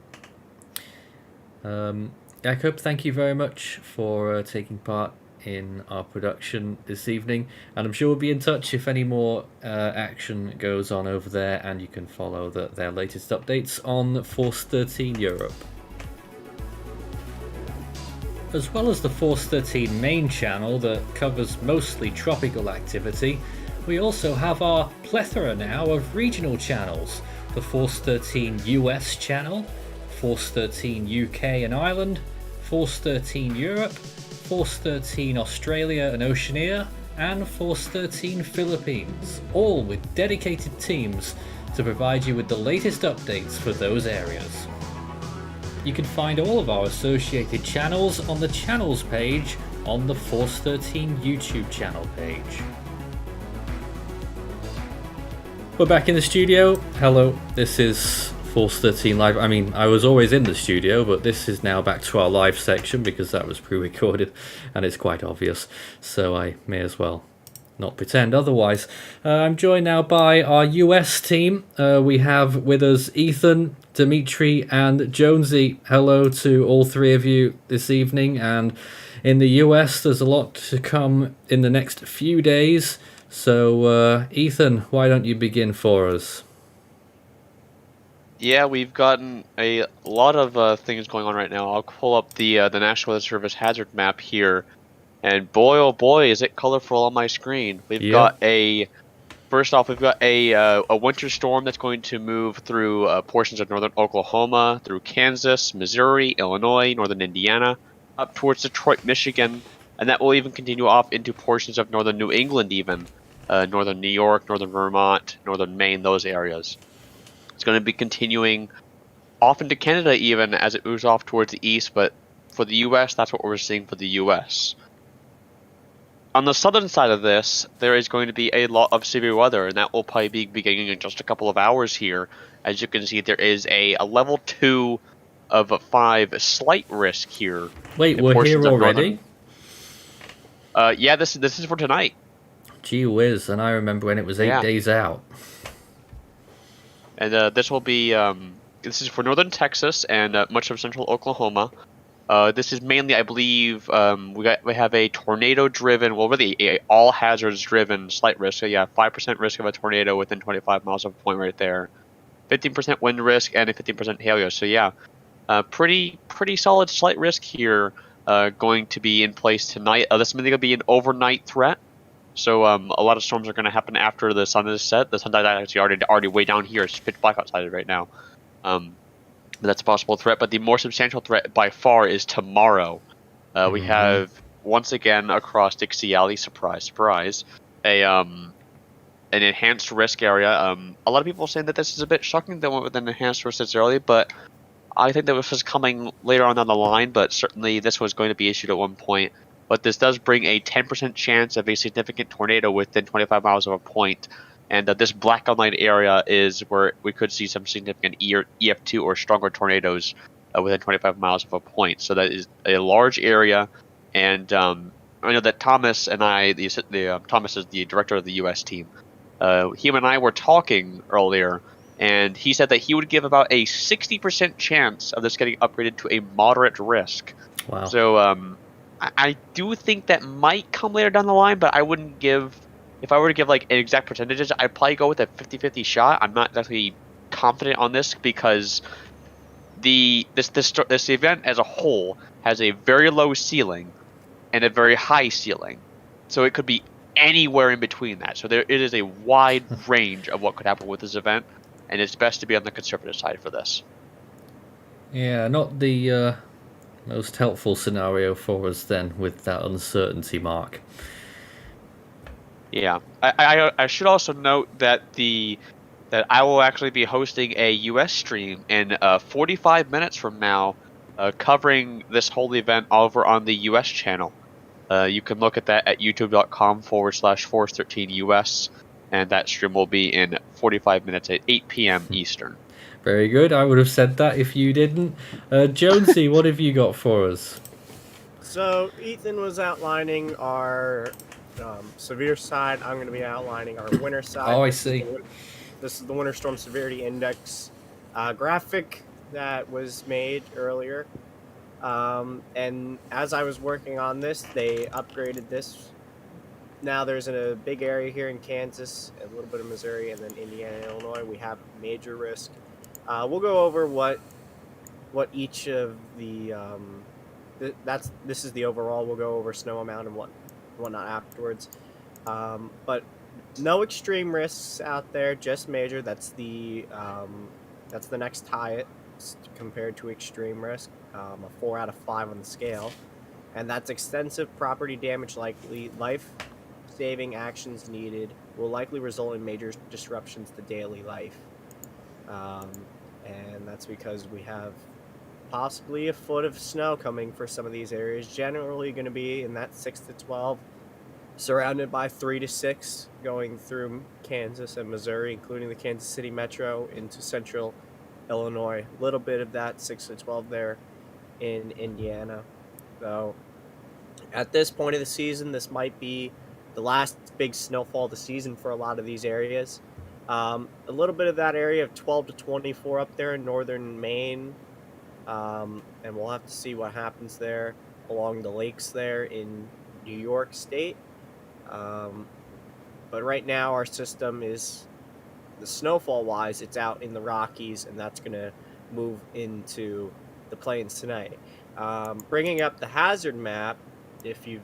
Speaker 1: Jakob, thank you very much for taking part in our production this evening, and I'm sure we'll be in touch if any more action goes on over there, and you can follow their latest updates on Force 13 Europe. As well as the Force 13 main channel that covers mostly tropical activity, we also have our plethora now of regional channels. The Force 13 US channel, Force 13 UK and Ireland, Force 13 Europe, Force 13 Australia and Oceania, and Force 13 Philippines, all with dedicated teams to provide you with the latest updates for those areas. You can find all of our associated channels on the channels page on the Force 13 YouTube channel page. We're back in the studio. Hello, this is Force 13 Live. I mean, I was always in the studio, but this is now back to our live section because that was pre-recorded and it's quite obvious, so I may as well not pretend otherwise. I'm joined now by our US team. We have with us Ethan, Dimitri and Jonesy. Hello to all three of you this evening. And in the US, there's a lot to come in the next few days. So, Ethan, why don't you begin for us?
Speaker 6: Yeah, we've gotten a lot of things going on right now. I'll pull up the National Weather Service hazard map here, and boy, oh boy, is it colorful on my screen. We've got first off, we've got a winter storm that's going to move through portions of northern Oklahoma, through Kansas, Missouri, Illinois, northern Indiana, up towards Detroit, Michigan, and that will even continue off into portions of northern New England, even northern New York, northern Vermont, northern Maine, those areas. It's going to be continuing off into Canada even as it moves off towards the east, but for the U.S., that's what we're seeing for the U.S. On the southern side of this, there is going to be a lot of severe weather, and that will probably be beginning in just a couple of hours here. As you can see, there is a level 2 of 5 slight risk here.
Speaker 1: Wait, we're here already?
Speaker 6: Yeah, this is for tonight.
Speaker 1: Gee whiz, and I remember when it was 8 days out.
Speaker 6: And this will be, this is for northern Texas and much of central Oklahoma. This is mainly, I believe, we have a tornado-driven, well, really a all hazards-driven slight risk. So yeah, 5% risk of a tornado within 25 miles of a point right there, 15% wind risk, and a 15% hail risk. So yeah, pretty solid slight risk here, going to be in place tonight. This is going to be an overnight threat. So a lot of storms are going to happen after the sun is set. The sun is actually already way down here. It's pitch black outside right now. That's a possible threat, but the more substantial threat by far is tomorrow. We have, once again, across Dixie Alley, surprise, an enhanced risk area. A lot of people are saying that this is a bit shocking that went with an enhanced risk this early, but I think that this was coming later on down the line, but certainly this was going to be issued at one point. But this does bring a 10% chance of a significant tornado within 25 miles of a point. And this black outlined area is where we could see some significant EF2 or stronger tornadoes within 25 miles of a point. So that is a large area. And I know that Thomas and I, Thomas is the director of the U.S. team. Him and I were talking earlier, and he said that he would give about a 60% chance of this getting upgraded to a moderate risk.
Speaker 1: Wow.
Speaker 6: So I do think that might come later down the line, but I wouldn't give... If I were to give like exact percentages, I'd probably go with a 50-50 shot. I'm not exactly confident on this because this event as a whole has a very low ceiling and a very high ceiling. So it could be anywhere in between that. So it is a wide range of what could happen with this event, and it's best to be on the conservative side for this.
Speaker 1: Yeah, not the most helpful scenario for us then, with that uncertainty mark.
Speaker 6: Yeah, I should also note that that I will actually be hosting a US stream in 45 minutes from now, covering this whole event over on the US channel. You can look at that at youtube.com/Force13US, and that stream will be in 45 minutes at 8 p.m. Eastern.
Speaker 1: Very good. I would have said that if you didn't. Jonesy, what have you got for us?
Speaker 7: So Ethan was outlining our severe side. I'm going to be outlining our winter side.
Speaker 1: Oh, I see.
Speaker 7: This is the Winter Storm Severity Index graphic that was made earlier. And as I was working on this, they upgraded this. Now there's a big area here in Kansas, a little bit of Missouri, and then Indiana and Illinois. We have major risk. We'll go over what each of the this is the overall. We'll go over snow amount and whatnot afterwards. But no extreme risks out there, just major. That's the next highest compared to extreme risk, a 4 out of 5 on the scale, and that's extensive property damage likely. Life-saving actions needed will likely result in major disruptions to daily life, and that's because we have possibly a foot of snow coming for some of these areas. Generally going to be in that 6 to 12. Surrounded by 3 to 6 going through Kansas and Missouri, including the Kansas City Metro into central Illinois. A little bit of that 6 to 12 there in Indiana. So at this point of the season, this might be the last big snowfall of the season for a lot of these areas. A little bit of that area of 12 to 24 up there in northern Maine. And we'll have to see what happens there along the lakes there in New York State. But right now our system is, the snowfall wise, it's out in the Rockies, and that's going to move into the plains tonight. Bringing up the hazard map, if you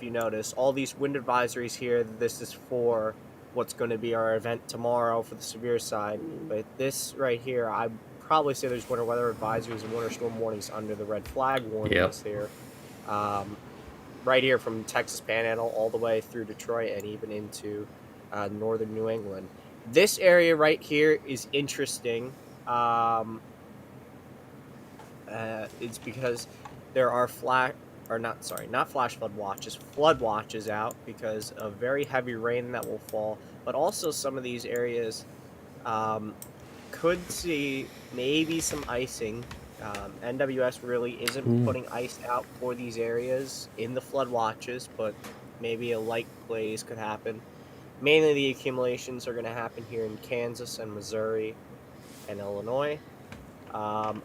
Speaker 7: notice, all these wind advisories here, this is for what's going to be our event tomorrow for the severe side. But this right here, I'd probably say there's winter weather advisories and winter storm warnings under the red flag warnings here. Right here from Texas Panhandle all the way through Detroit and even into northern New England. This area right here is interesting. It's because there are flood watches out because of very heavy rain that will fall. But also some of these areas could see maybe some icing. NWS really isn't putting ice out for these areas in the flood watches, but maybe a light glaze could happen. Mainly the accumulations are going to happen here in Kansas and Missouri and Illinois. But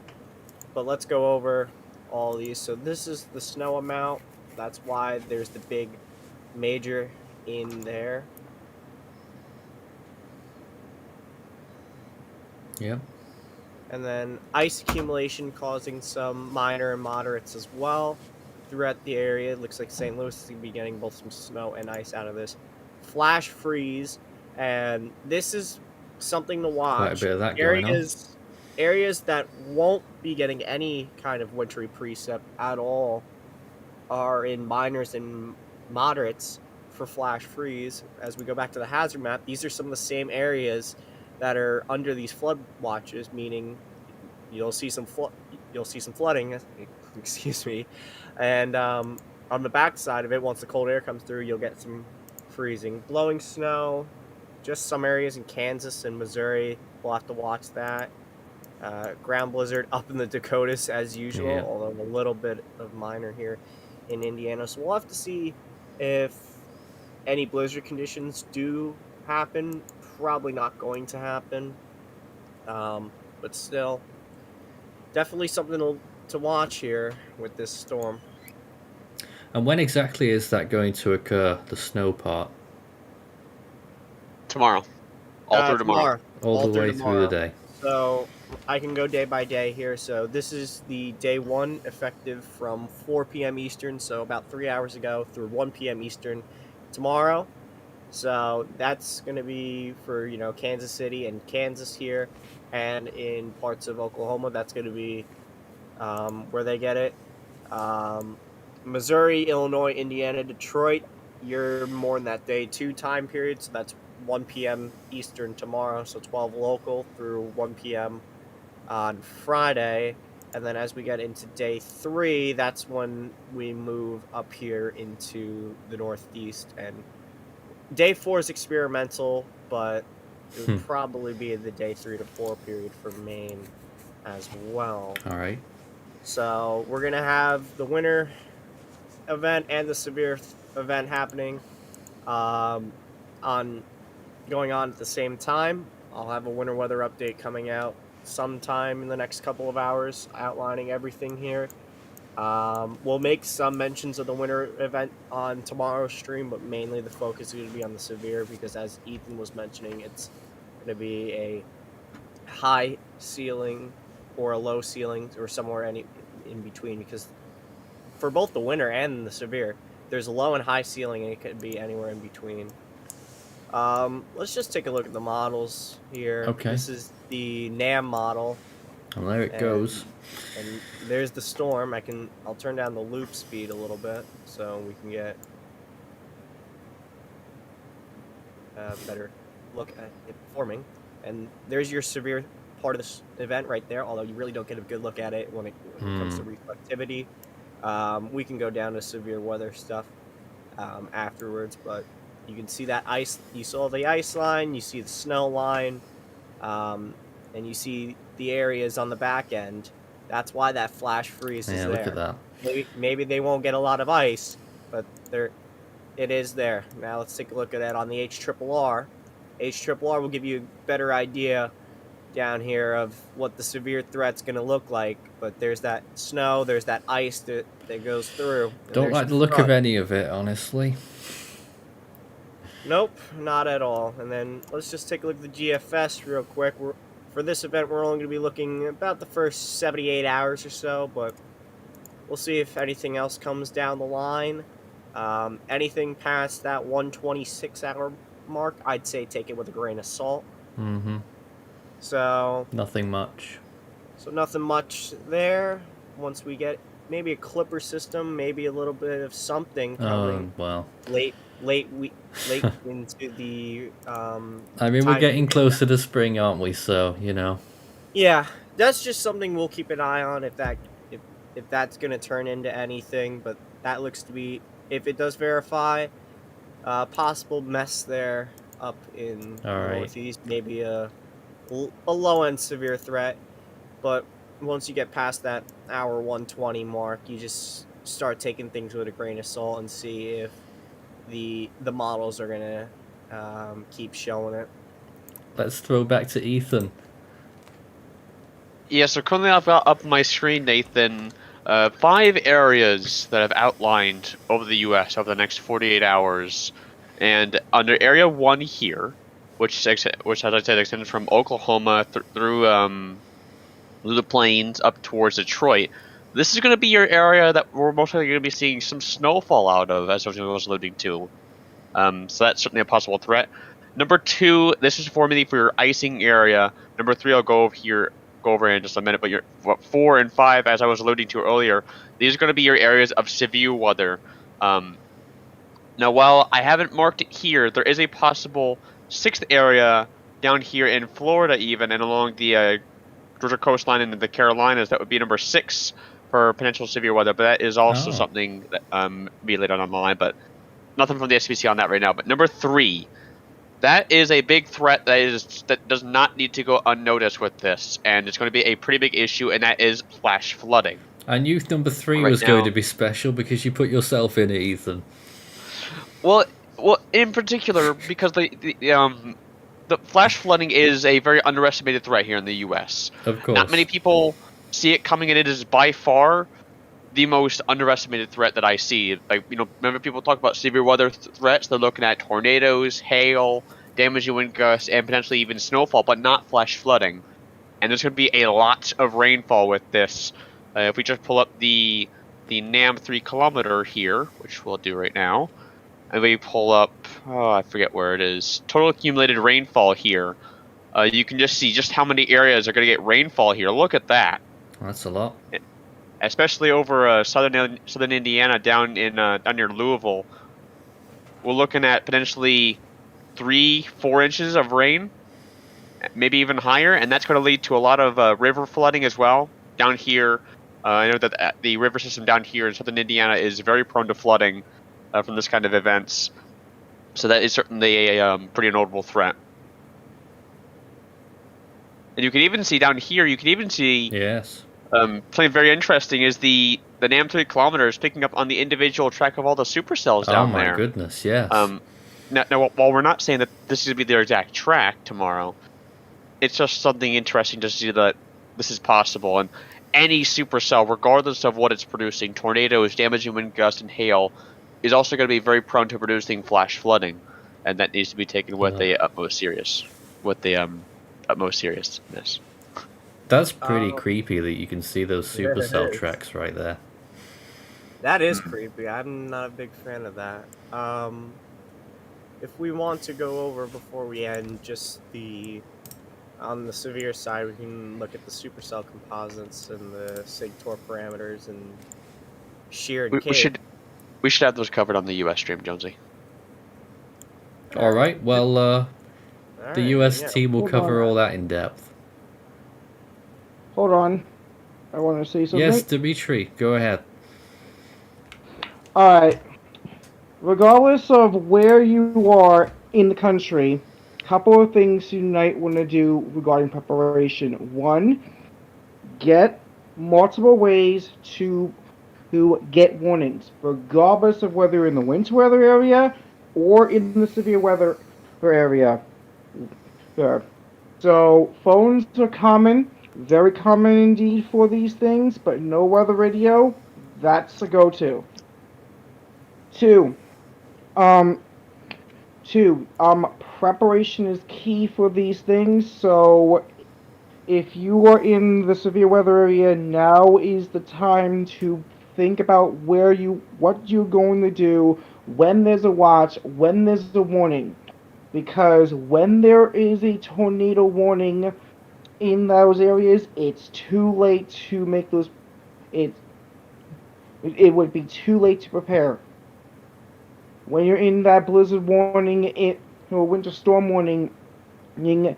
Speaker 7: let's go over all these. So this is the snow amount. That's why there's the big major in there.
Speaker 1: Yeah.
Speaker 7: And then ice accumulation causing some minor and moderates as well throughout the area. It looks like St. Louis is going to be getting both some snow and ice out of this. Flash freeze, and this is something to watch.
Speaker 1: Quite a bit of that going on.
Speaker 7: Areas that won't be getting any kind of wintry precip at all are in minors and moderates for flash freeze. As we go back to the hazard map, these are some of the same areas that are under these flood watches, meaning you'll see some flooding, excuse me, and on the back side of it, once the cold air comes through, you'll get some freezing. Blowing snow, just some areas in Kansas and Missouri, we'll have to watch that. Ground blizzard up in the Dakotas as usual, although a little bit of minor here in Indiana. So we'll have to see if any blizzard conditions do happen. Probably not going to happen, but still, definitely something to watch here with this storm.
Speaker 1: And when exactly is that going to occur, the snow part?
Speaker 6: Tomorrow. All through tomorrow.
Speaker 1: All the way through the day.
Speaker 7: So I can go day by day here. So this is the day 1 effective from 4 p.m. Eastern, so about 3 hours ago, through 1 p.m. Eastern tomorrow. So that's going to be for, Kansas City and Kansas here, and in parts of Oklahoma, that's going to be where they get it. Missouri, Illinois, Indiana, Detroit, you're more in that day 2 time period, so that's 1 p.m. Eastern tomorrow, so 12 local through 1 p.m. on Friday. And then as we get into day 3, that's when we move up here into the Northeast. And day 4 is experimental, but it would probably be the day 3 to 4 period for Maine as well.
Speaker 1: All right.
Speaker 7: So we're going to have the winter event and the severe event happening going on at the same time. I'll have a winter weather update coming out sometime in the next couple of hours outlining everything here. We'll make some mentions of the winter event on tomorrow's stream, but mainly the focus is going to be on the severe because, as Ethan was mentioning, it's going to be a high ceiling or a low ceiling or somewhere in between, because for both the winter and the severe, there's a low and high ceiling, and it could be anywhere in between. Let's just take a look at the models here.
Speaker 1: Okay.
Speaker 7: This is the NAM model.
Speaker 1: Well, there it goes.
Speaker 7: And there's the storm. I'll turn down the loop speed a little bit so we can get a better look at it forming. And there's your severe part of this event right there, although you really don't get a good look at it when it comes to reflectivity. We can go down to severe weather stuff afterwards, but you can see that ice. You saw the ice line, you see the snow line, and you see the areas on the back end. That's why that flash freeze is there.
Speaker 1: Yeah, look at that.
Speaker 7: Maybe they won't get a lot of ice, but it is there. Now let's take a look at that on the HRRR. HRRR will give you a better idea down here of what the severe threat's going to look like, but there's that snow, there's that ice that goes through.
Speaker 1: Don't like the look of any of it, honestly.
Speaker 7: Nope, not at all. And then let's just take a look at the GFS real quick. For this event, we're only going to be looking about the first 78 hours or so, but we'll see if anything else comes down the line. Anything past that 126-hour mark, I'd say take it with a grain of salt.
Speaker 1: Mm-hmm.
Speaker 7: So
Speaker 1: nothing much.
Speaker 7: So nothing much there. Once we get maybe a clipper system, maybe a little bit of something coming.
Speaker 1: Well.
Speaker 7: Late into the.
Speaker 1: I mean, we're getting closer to spring, aren't we? So
Speaker 7: Yeah, that's just something we'll keep an eye on if that's gonna turn into anything. But that looks to be, if it does verify, possible mess there up in the Northeast. Maybe a low end severe threat, but once you get past that hour 120 mark, you just start taking things with a grain of salt and see if the models are gonna keep showing it.
Speaker 1: Let's throw back to Ethan.
Speaker 6: Yeah, so currently I've got up my screen, Nathan, 5 areas that I've outlined over the U.S. over the next 48 hours, and under Area 1 here, which as I said extends from Oklahoma through the plains up towards Detroit. This is going to be your area that we're most likely going to be seeing some snowfall out of, as I was alluding to. So that's certainly a possible threat. Number 2, this is for your icing area. Number 3, I'll go over in just a minute. But 4 and 5, as I was alluding to earlier, these are going to be your areas of severe weather. Now, while I haven't marked it here, there is a possible 6th area down here in Florida, even, and along the Georgia coastline and the Carolinas. That would be number 6 for potential severe weather, but that is also something that be later on the line. But nothing from the SPC on that right now. But number 3, that is a big threat that does not need to go unnoticed with this, and it's going to be a pretty big issue, and that is flash flooding.
Speaker 1: I knew number 3 was going to be special because you put yourself in it, Ethan.
Speaker 6: Well, in particular, because the flash flooding is a very underestimated threat here in the U.S.
Speaker 1: Of course.
Speaker 6: Not many people see it coming, and it is by far the most underestimated threat that I see. Remember people talk about severe weather threats, they're looking at tornadoes, hail, damaging wind gusts, and potentially even snowfall, but not flash flooding. And there's going to be a lot of rainfall with this. If we just pull up the NAM 3 kilometer here, which we'll do right now, and we pull up, oh, I forget where it is, total accumulated rainfall here, you can just see just how many areas are going to get rainfall here. Look at that.
Speaker 1: That's a lot.
Speaker 6: Especially over southern Indiana, down near Louisville. We're looking at potentially 3-4 inches of rain, maybe even higher, and that's going to lead to a lot of river flooding as well. Down here, I know that the river system down here in southern Indiana is very prone to flooding from this kind of events. So that is certainly a pretty notable threat. And you can even see down here,
Speaker 1: Yes.
Speaker 6: something very interesting is the NAM 3 kilometers picking up on the individual track of all the supercells down there.
Speaker 1: Oh my goodness, yes.
Speaker 6: Now, while we're not saying that this is going to be their exact track tomorrow, it's just something interesting to see that this is possible. And any supercell, regardless of what it's producing, tornadoes, damaging wind gusts, and hail, is also going to be very prone to producing flash flooding, and that needs to be taken with the utmost seriousness.
Speaker 1: That's pretty creepy that you can see those
Speaker 7: Yeah, it
Speaker 1: supercell
Speaker 7: is.
Speaker 1: tracks right there.
Speaker 7: That is creepy. I'm not a big fan of that. If we want to go over before we end, just on the severe side, we can look at the supercell composites and the SIG-TOR parameters and shear and
Speaker 6: We should have those covered on the US stream, Jonesy.
Speaker 1: All right, well, the
Speaker 7: Alright,
Speaker 1: US
Speaker 7: yeah.
Speaker 1: team will
Speaker 8: Hold
Speaker 1: cover
Speaker 8: on.
Speaker 1: all that in depth.
Speaker 8: Hold on. I want to say something.
Speaker 1: Yes, Dimitri, go ahead.
Speaker 8: Alright. Regardless of where you are in the country, couple of things you might want to do regarding preparation. One, get multiple ways to get warnings, regardless of whether you're in the winter weather area or in the severe weather area. There. So phones are common, very common indeed for these things, but no weather radio, that's a go-to. Two, preparation is key for these things, so if you are in the severe weather area, now is the time to think about what you're going to do when there's a watch, when there's a warning. Because when there is a tornado warning in those areas, it's too late to make those. It would be too late to prepare. When you're in that blizzard warning, or winter storm warning, in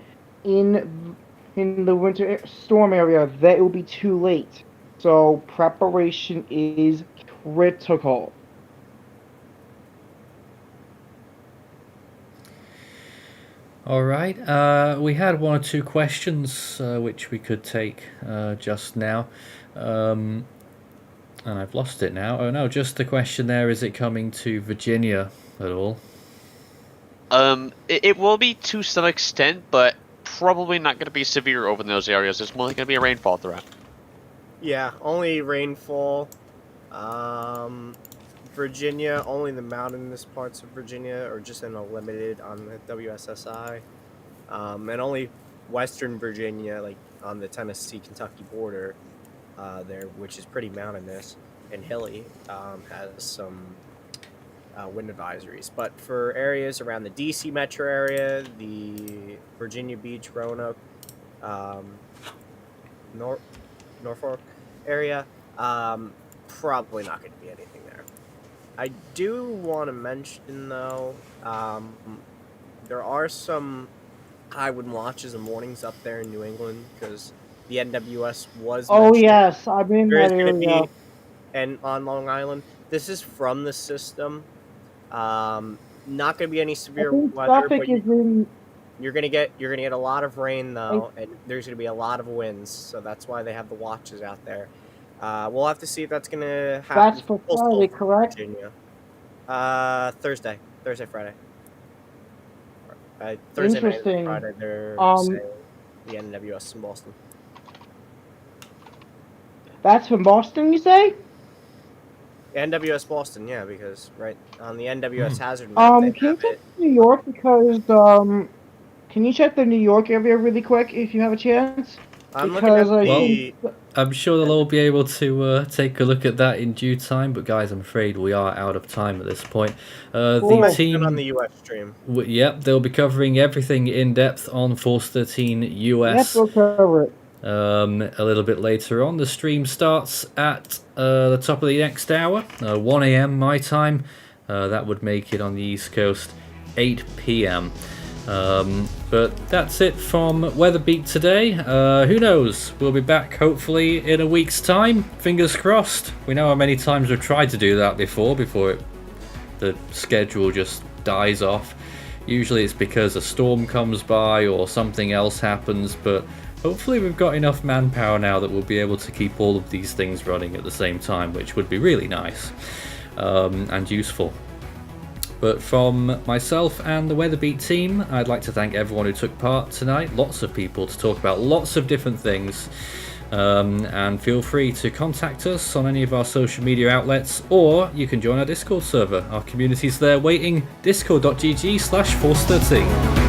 Speaker 8: the winter storm area, that will be too late. So preparation is critical.
Speaker 1: All right, we had one or two questions which we could take just now. And I've lost it now. Oh no, just the question there, is it coming to Virginia at all?
Speaker 6: It will be to some extent, but probably not going to be severe over in those areas. It's more going to be a rainfall threat.
Speaker 7: Yeah, only rainfall. Virginia, only the mountainous parts of Virginia, or just in a limited on the WSSI. And only western Virginia, like on the Tennessee-Kentucky border, there, which is pretty mountainous and hilly, has some wind advisories. But for areas around the DC metro area, the Virginia Beach, Roanoke, Norfolk area, probably not going to be anything there. I do want to mention, though, there are some high wind watches and warnings up there in New England, because the NWS was
Speaker 8: Oh
Speaker 7: mentioned.
Speaker 8: yes, I'm in
Speaker 7: There is
Speaker 8: that
Speaker 7: going to
Speaker 8: area.
Speaker 7: be, and on Long Island, this is from the system. Not going to be any
Speaker 8: I
Speaker 7: severe
Speaker 8: think
Speaker 7: weather,
Speaker 8: Suffolk
Speaker 7: but
Speaker 8: is in.
Speaker 7: you're gonna get a lot of rain though, and there's gonna be a lot of winds, so that's why they have the watches out there. We'll have to see if that's gonna happen.
Speaker 8: That's for Friday, correct?
Speaker 7: Virginia. Thursday, Friday. Thursday night
Speaker 8: Interesting.
Speaker 7: and Friday they're saying the NWS in Boston.
Speaker 8: That's from Boston, you say?
Speaker 7: NWS Boston, yeah, because right on the NWS hazard map they
Speaker 8: Can you
Speaker 7: have
Speaker 8: check
Speaker 7: it.
Speaker 8: New York because can you check the New York area really quick if you have a chance?
Speaker 7: I'm looking at
Speaker 8: Because I
Speaker 7: the.
Speaker 8: think
Speaker 1: I'm sure they'll all be able to take a look at that in due time, but guys, I'm afraid we are out of time at this point.
Speaker 7: You
Speaker 1: The
Speaker 7: mentioned it on
Speaker 1: team,
Speaker 7: the US stream.
Speaker 1: yep, they'll be covering everything in depth on Force 13 US.
Speaker 8: we'll cover it.
Speaker 1: A little bit later on. The stream starts at the top of the next hour, 1 a.m. my time. That would make it on the East Coast 8 p.m. But that's it from WeatherBeat today. Who knows? We'll be back hopefully in a week's time. Fingers crossed. We know how many times we've tried to do that before the schedule just dies off. Usually it's because a storm comes by or something else happens, but hopefully we've got enough manpower now that we'll be able to keep all of these things running at the same time, which would be really nice and useful. But from myself and the WeatherBeat team, I'd like to thank everyone who took part tonight. Lots of people to talk about lots of different things. And feel free to contact us on any of our social media outlets, or you can join our Discord server. Our community's there waiting, discord.gg/force13.